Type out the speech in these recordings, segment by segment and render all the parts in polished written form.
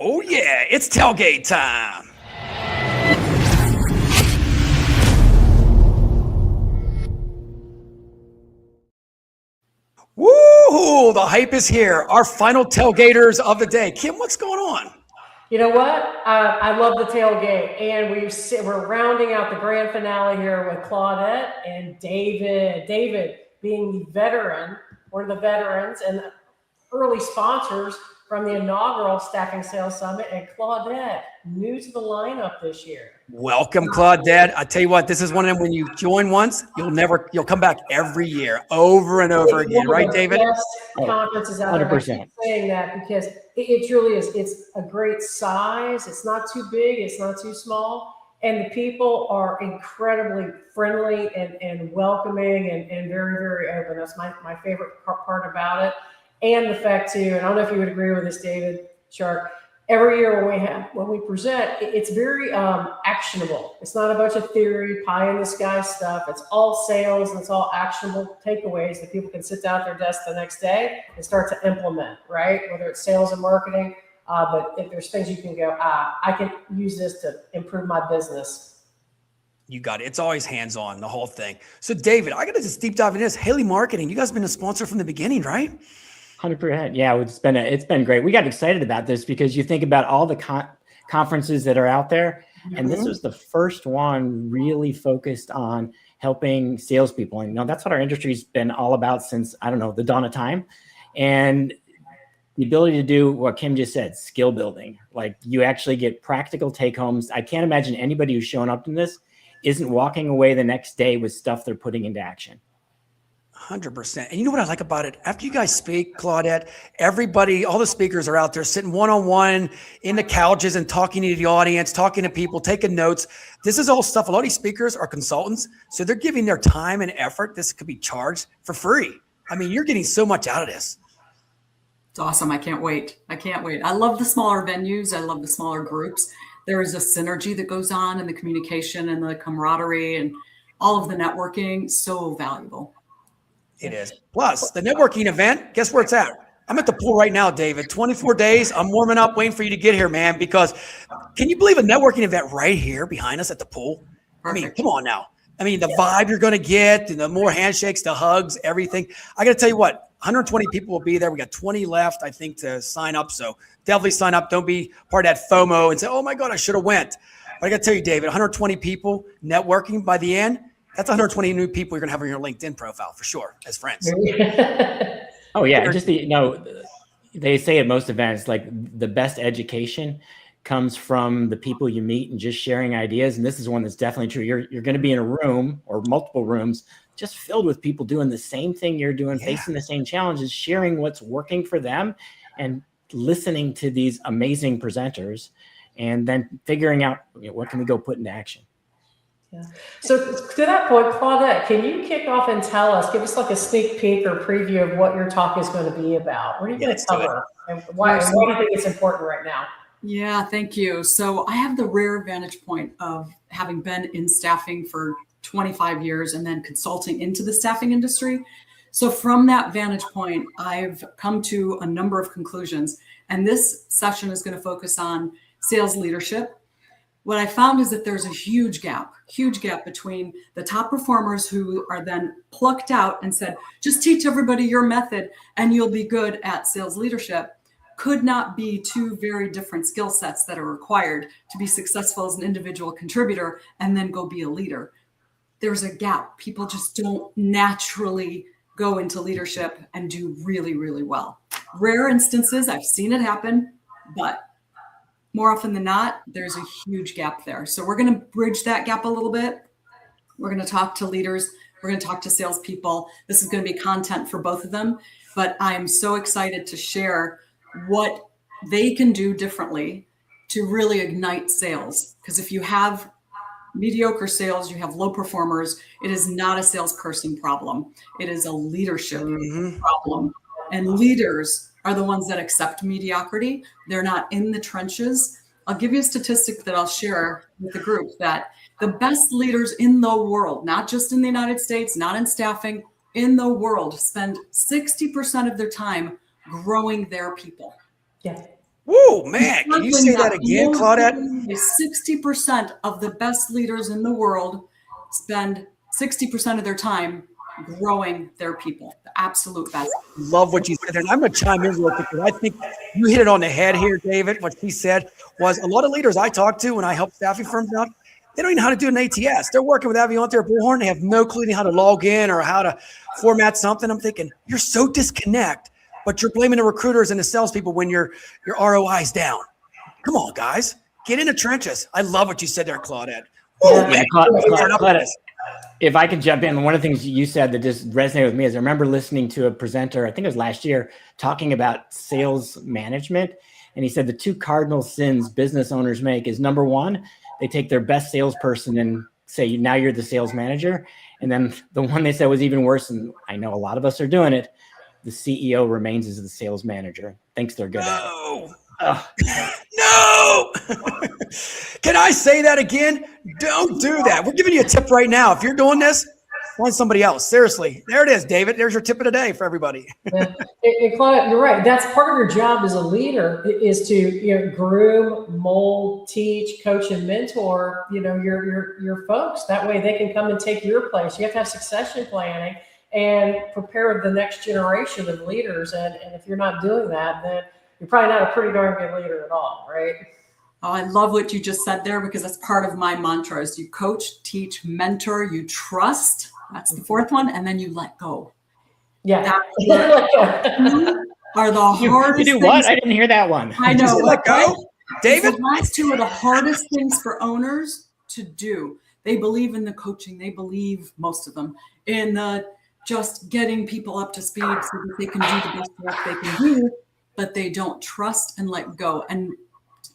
Oh, yeah, it's tailgate time. Woo! The hype is here. Our final tailgaters of the day. Kim, what's going on? You know what? I love the tailgate, and we're rounding out the grand finale here with Claudette and David. David being the veteran, one of the veterans and early sponsors from the inaugural Staffing Sales Summit, and Claudette, new to the lineup this year. Welcome, Claudette. I tell you what, this is one of them when you join once, you'll come back every year, over and over again, right, David? Best conferences out there. 100%. I keep saying that because it truly is. It's a great size. It's not too big. It's not too small. And the people are incredibly friendly and welcoming and very, very open. That's my favorite part about it. And the fact too, and I don't know if you would agree with this, David Shark, every year when we present, it's very actionable. It's not a bunch of theory, pie in the sky stuff. It's all sales and it's all actionable takeaways that people can sit down at their desk the next day and start to implement, right? Whether it's sales and marketing, but if there's things you can go, I can use this to improve my business. You got it. It's always hands-on, the whole thing. So David, I got to just deep dive into this. Haley Marketing, you guys have been a sponsor from the beginning, right? 100%. Yeah, it's been great. We got excited about this because you think about all the conferences that are out there, and this was the first one really focused on helping salespeople. And that's what our industry's been all about since, I don't know, the dawn of time. And the ability to do what Kim just said, skill building. Like you actually get practical take homes. I can't imagine anybody who's showing up in this isn't walking away the next day with stuff they're putting into action. 100%. And you know what I like about it? After you guys speak, Claudette, everybody, all the speakers are out there sitting one-on-one in the couches and talking to the audience, talking to people, taking notes. This is all stuff. A lot of these speakers are consultants, so they're giving their time and effort. This could be charged for free. I mean, you're getting so much out of this. It's awesome. I can't wait. I love the smaller venues. I love the smaller groups. There is a synergy that goes on in the communication and the camaraderie and all of the networking. So valuable. It is. Plus, the networking event, guess where it's at? I'm at the pool right now, David. 24 days. I'm warming up, waiting for you to get here, man, because can you believe a networking event right here behind us at the pool? Perfect. I mean, come on now. I mean, the vibe you're going to get, and the more handshakes, the hugs, everything. I got to tell you what, 120 people will be there. We got 20 left, I think, to sign up. So definitely sign up. Don't be part of that FOMO and say, oh, my God, I should have went. But I got to tell you, David, 120 people networking by the end. That's 120 new people you're going to have on your LinkedIn profile for sure as friends. Oh, yeah. Just they say at most events, like the best education comes from the people you meet and just sharing ideas. And this is one that's definitely true. You're going to be in a room or multiple rooms just filled with people doing the same thing you're doing, facing the same challenges, sharing what's working for them and listening to these amazing presenters and then figuring out what can we go put into action. Yeah. So to that point, Claudette, can you kick off and give us like a sneak peek or preview of what your talk is going to be about? What are you going to cover? And why do you think it's important right now? Yeah, thank you. So I have the rare vantage point of having been in staffing for 25 years and then consulting into the staffing industry. So from that vantage point, I've come to a number of conclusions. And this session is going to focus on sales leadership. What I found is that there's a huge gap between the top performers who are then plucked out and said, just teach everybody your method and you'll be good at sales leadership, could not be two very different skill sets that are required to be successful as an individual contributor and then go be a leader. There's a gap. People just don't naturally go into leadership and do really, really well. Rare instances, I've seen it happen, but more often than not, there's a huge gap there. So we're going to bridge that gap a little bit. We're going to talk to leaders. We're going to talk to salespeople. This is going to be content for both of them. But I'm so excited to share what they can do differently to really ignite sales. Because if you have mediocre sales, you have low performers, it is not a salesperson problem. It is a leadership problem. And leaders are the ones that accept mediocrity. They're not in the trenches. I'll give you a statistic that I'll share with the group that the best leaders in the world, not just in the United States, not in staffing, in the world, spend 60% of their time growing their people. Yeah. Woo! Oh man, can you say that again, Claudette? 60% of the best leaders in the world spend 60% of their time growing their people, the absolute best. Love what you said there. And I'm going to chime in real quick because I think you hit it on the head here, David. What she said was a lot of leaders I talk to when I help staffing firms out, they don't even know how to do an ATS. They're working with Aviante or Bullhorn. They have no clue how to log in or how to format something. I'm thinking, you're so disconnect, but you're blaming the recruiters and the salespeople when your ROI is down. Come on, guys. Get in the trenches. I love what you said there, Claudette. Claudette, if I can jump in, one of the things you said that just resonated with me is I remember listening to a presenter, I think it was last year, talking about sales management. And he said the two cardinal sins business owners make is number one, they take their best salesperson and say, now you're the sales manager. And then the one they said was even worse, and I know a lot of us are doing it, the CEO remains as the sales manager, thinks they're good at it. No. Can I say that again? Don't do that. We're giving you a tip right now. If you're doing this, find somebody else. Seriously. There it is, David. There's your tip of the day for everybody. And Claudia, you're right. That's part of your job as a leader is to groom, mold, teach, coach, and mentor your folks. That way they can come and take your place. You have to have succession planning and prepare the next generation of leaders. And if you're not doing that, then you're probably not a pretty darn good leader at all, right? Oh, I love what you just said there because that's part of my mantra is you coach, teach, mentor, you trust. That's the fourth one. And then you let go. Yeah. Are the hardest You do what? I didn't hear that one. I know. Let go. David? The last two are the hardest things for owners to do. They believe in the coaching. They believe, most of them, in the just getting people up to speed so that they can do the best work they can do, but they don't trust and let go. And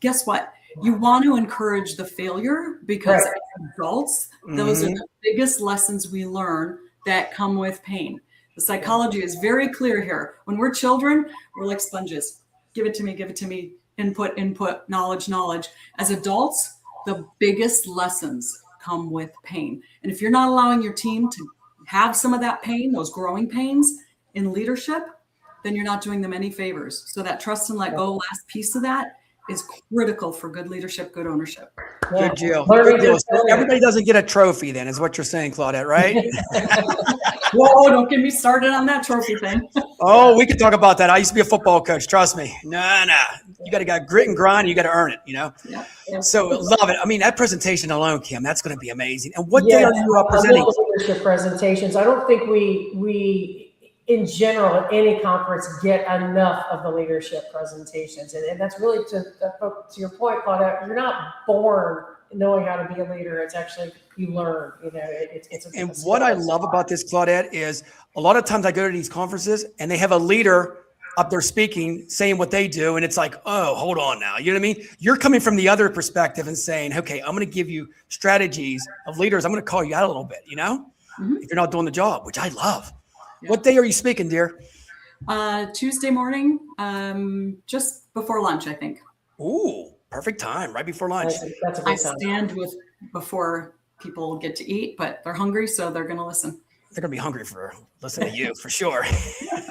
guess what? You want to encourage the failure because as adults, those are the biggest lessons we learn that come with pain. The psychology is very clear here. When we're children, we're like sponges. Give it to me, input, knowledge. As adults, the biggest lessons come with pain. And if you're not allowing your team to have some of that pain, those growing pains in leadership, then you're not doing them any favors. So that trust and let go, last piece of that is critical for good leadership, good ownership. Good deal. Good deal. So everybody doesn't get a trophy then is what you're saying, Claudette, right? Whoa, don't get me started on that trophy thing. Oh, we could talk about that. I used to be a football coach. Trust me. Nah. You got to grit and grind. You got to earn it, Yeah. So love it. I mean, that presentation alone, Kim, that's going to be amazing. And what day are you presenting? I love leadership presentations. I don't think we in general at any conference get enough of the leadership presentations. And that's really to your point, Claudia, you're not born knowing how to be a leader. It's actually, you learn, And what I love about this, Claudette, is a lot of times I go to these conferences and they have a leader up there speaking, saying what they do. And it's like, oh, hold on now. You know what I mean? You're coming from the other perspective and saying, okay, I'm going to give you strategies of leaders. I'm going to call you out a little bit, if you're not doing the job, which I love. Yeah. What day are you speaking, dear? Tuesday morning, just before lunch, I think. Ooh, perfect time, right before lunch. That's a I stand before people get to eat, but they're hungry, so they're going to listen. They're going to be hungry for listening to you, for sure.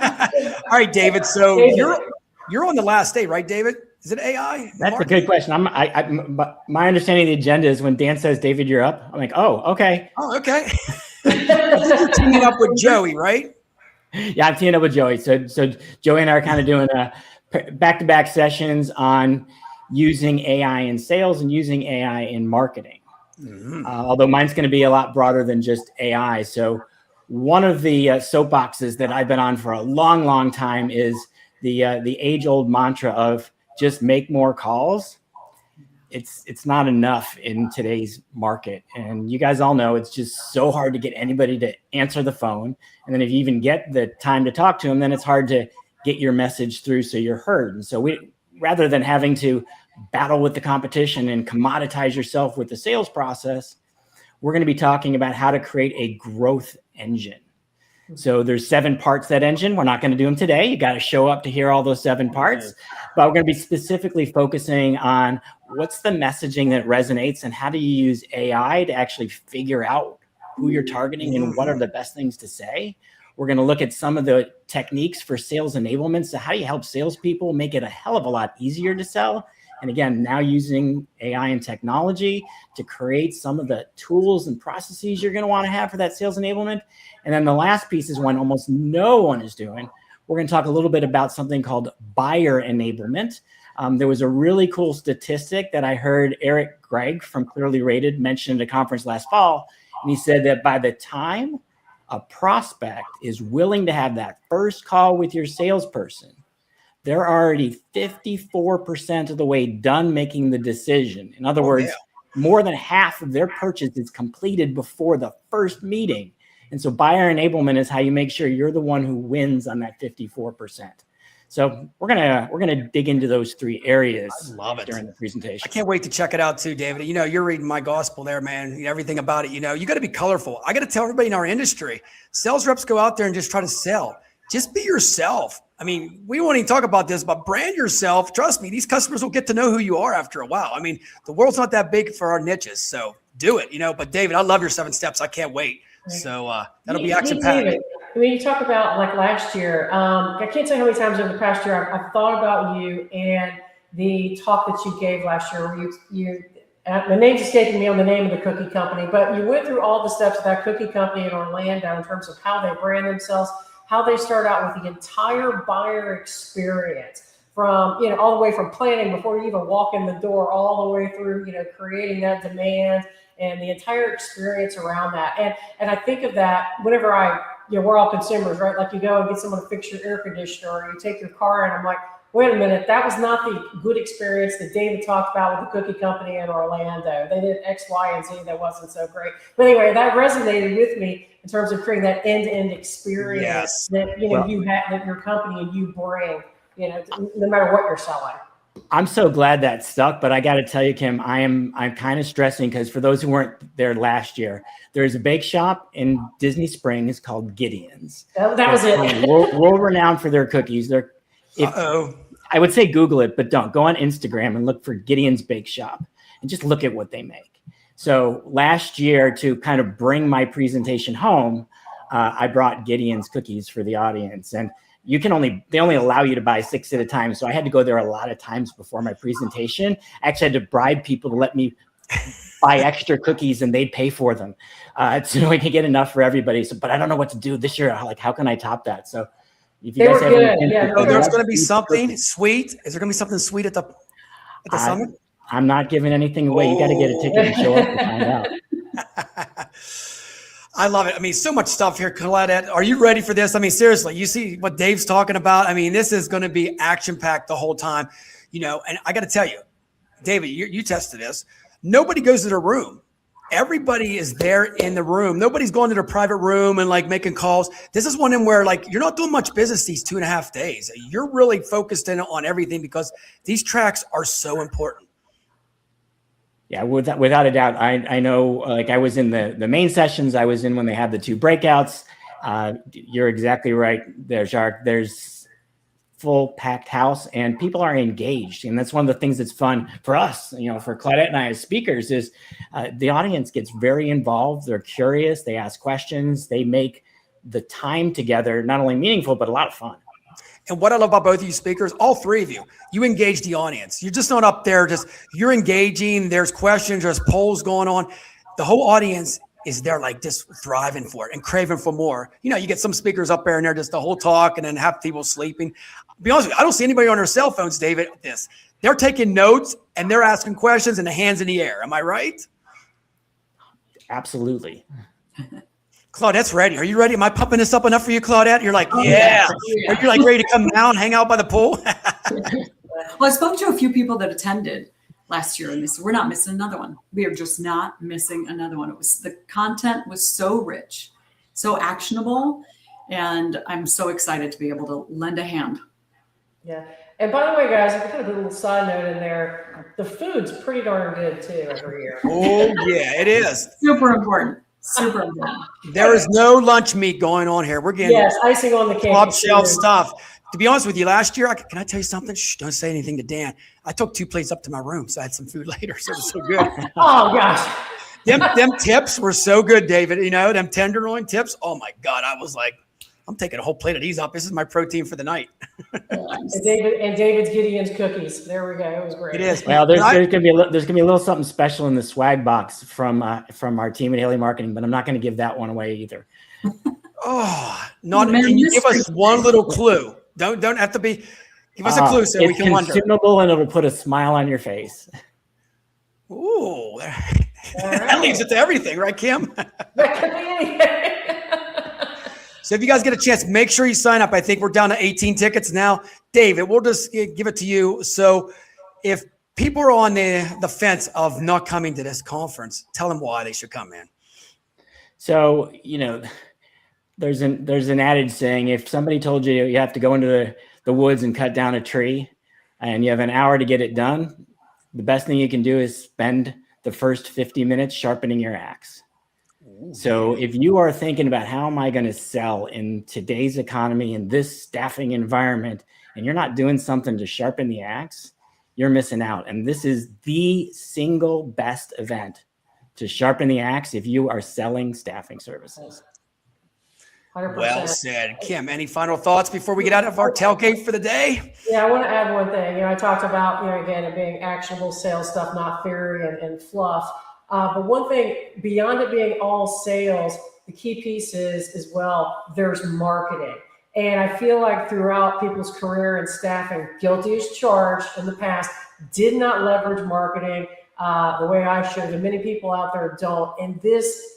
All right, David. So you're on the last day, right, David? Is it AI? That's a good question. My understanding of the agenda is when Dan says, David, you're up. I'm like, oh, okay. Oh, okay. You're teaming up with Joey, right? Yeah, I'm teaming up with Joey. So Joey and I are kind of doing back-to-back sessions on using AI in sales and using AI in marketing. Mm-hmm. Although mine's going to be a lot broader than just AI. So one of the soapboxes that I've been on for a long, long time is the age-old mantra of just make more calls. It's not enough in today's market. And you guys all know it's just so hard to get anybody to answer the phone. And then if you even get the time to talk to them, then it's hard to get your message through so you're heard. And so rather than having to battle with the competition and commoditize yourself with the sales process, we're going to be talking about how to create a growth engine. So there's 7 parts to that engine. We're not going to do them today. You got to show up to hear all those 7 parts, but we're going to be specifically focusing on what's the messaging that resonates and how do you use AI to actually figure out who you're targeting and what are the best things to say. We're going to look at some of the techniques for sales enablement. So how do you help salespeople make it a hell of a lot easier to sell? And again, now using AI and technology to create some of the tools and processes you're going to want to have for that sales enablement. And then the last piece is one almost no one is doing. We're going to talk a little bit about something called buyer enablement. There was a really cool statistic that I heard Eric Gregg from Clearly Rated mention at a conference last fall. And he said that by the time a prospect is willing to have that first call with your salesperson, they're already 54% of the way done making the decision. In other words, more than half of their purchase is completed before the first meeting. And so buyer enablement is how you make sure you're the one who wins on that 54%. So we're gonna dig into those three areas during the presentation. I can't wait to check it out too, David. You know, you're reading my gospel there, man. You know, everything about it. You know, you got to be colorful. I got to tell everybody in our industry, sales reps go out there and just try to sell. Just be yourself. I mean, we won't even talk about this, but brand yourself. Trust me, these customers will get to know who you are after a while. I mean, the world's not that big for our niches, so do it. You know, but David, I love your 7 steps. I can't wait. So that'll be action packed. I mean, you talk about like last year. I can't tell you how many times over the past year I've thought about you and the talk that you gave last year. Where you the name's escaping me on the name of the cookie company, but you went through all the steps of that cookie company in Orlando in terms of how they brand themselves, how they start out with the entire buyer experience, from all the way from planning before you even walk in the door, all the way through creating that demand and the entire experience around that. And I think of that whenever we're all consumers, right? Like you go and get someone to fix your air conditioner, or you take your car and I'm like, wait a minute, that was not the good experience that David talked about with the cookie company in Orlando. They did X, Y, and Z that wasn't so great. But anyway, that resonated with me in terms of creating that end-to-end experience that you have, that your company and you bring, no matter what you're selling. I'm so glad that stuck, but I got to tell you, Kim, I'm kind of stressing because for those who weren't there last year, there's a bake shop in Disney Springs called Gideon's. That was it. World renowned for their cookies. I would say Google it, but don't. Go on Instagram and look for Gideon's Bake Shop and just look at what they make. So last year, to kind of bring my presentation home, I brought Gideon's cookies for the audience, and they only allow you to buy 6 at a time. So I had to go there a lot of times before my presentation. I actually had to bribe people to let me buy extra cookies and they'd pay for them. So we can get enough for everybody. So, but I don't know what to do this year. Like, how can I top that? So if you guys have there's going to be something sweet. Is there going to be something sweet at the summit? I'm not giving anything away. You got to get a ticket and show up to find out. I love it. I mean, so much stuff here, Claudette. Are you ready for this? I mean, seriously, you see what Dave's talking about? I mean, this is going to be action-packed the whole time, and I got to tell you, David, you tested this. Nobody goes to their room. Everybody is there in the room. Nobody's going to their private room and like making calls. This is one in where like you're not doing much business these 2.5 days. You're really focused in on everything because these tracks are so important. Yeah, without a doubt. I know, like I was in the main sessions. I was in when they had the 2 breakouts. You're exactly right there, Jacques. There's full packed house and people are engaged. And that's one of the things that's fun for us, for Claudette and I as speakers is the audience gets very involved. They're curious. They ask questions. They make the time together not only meaningful, but a lot of fun. And what I love about both of you speakers, all 3 of you engage the audience. You're just not up there, you're engaging. There's questions, there's polls going on. The whole audience is there like just thriving for it and craving for more. You get some speakers up there and they're just the whole talk and then half people sleeping. To be honest with you, I don't see anybody on their cell phones, David, They're taking notes and they're asking questions and the hands in the air. Am I right? Absolutely. Claudette's ready. Are you ready? Am I pumping this up enough for you, Claudette? You're like, yeah. Are you like ready to come down, hang out by the pool? Well, I spoke to a few people that attended last year and they said, we're not missing another one. We are just not missing another one. The content was so rich, so actionable. And I'm so excited to be able to lend a hand. Yeah. And by the way, guys, I kind of a little side note in there. The food's pretty darn good too every year. Oh, yeah, it is. Super important. Super important. There is no lunch meat going on here. We're getting icing on the cake. Top shelf stuff. To be honest with you, last year, can I tell you something? Shh, don't say anything to Dan. I took 2 plates up to my room, so I had some food later. So it was so good. Oh, gosh. Them tips were so good, David. Them tenderloin tips. Oh, my God. I was like, I'm taking a whole plate of these up. This is my protein for the night. And David's Gideon's cookies. There we go. It was great. It is. Well, there's gonna be a little something special in the swag box from our team at Haley Marketing, but I'm not going to give that one away either. Oh, can you give us one little clue? Don't have to be. Give us a clue so we can wonder. It's consumable and it'll put a smile on your face. Ooh, that leads it to everything, right, Kim? That could be anything. So if you guys get a chance, make sure you sign up. I think we're down to 18 tickets now. David, we'll just give it to you. So if people are on the fence of not coming to this conference, tell them why they should come, man. So, there's an adage saying, if somebody told you you have to go into the woods and cut down a tree and you have an hour to get it done, the best thing you can do is spend the first 50 minutes sharpening your axe. So if you are thinking about how am I going to sell in today's economy, in this staffing environment, and you're not doing something to sharpen the axe, you're missing out. And this is the single best event to sharpen the axe if you are selling staffing services. 100%. Well said. Kim, any final thoughts before we get out of our tailgate for the day? Yeah, I want to add one thing. I talked about, again, it being actionable sales stuff, not theory and fluff. But one thing, beyond it being all sales, the key piece is as well, there's marketing. And I feel like throughout people's career in staffing, guilty as charged in the past, did not leverage marketing the way I should. And many people out there don't. And this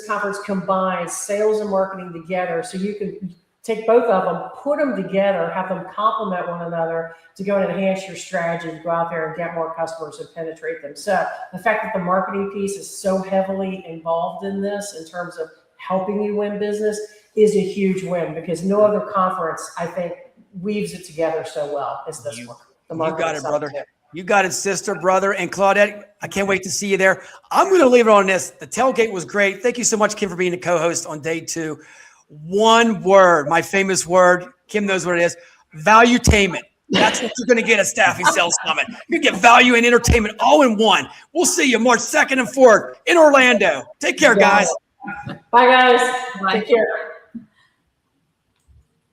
conference combines sales and marketing together. So you can take both of them, put them together, have them complement one another to go and enhance your strategy to go out there and get more customers and penetrate them. So the fact that the marketing piece is so heavily involved in this in terms of helping you win business is a huge win, because no other conference, I think, weaves it together so well as this one. You got it, brother. You got it, sister, brother. And Claudette, I can't wait to see you there. I'm going to leave it on this. The tailgate was great. Thank you so much, Kim, for being a co-host on day 2. One word, my famous word. Kim knows what it is. Valuetainment. That's what you're going to get at Staffing Sales Summit. You're going to get value and entertainment all in one. We'll see you March 2nd and 4th in Orlando. Take care, guys. Bye, guys. Bye. Take care.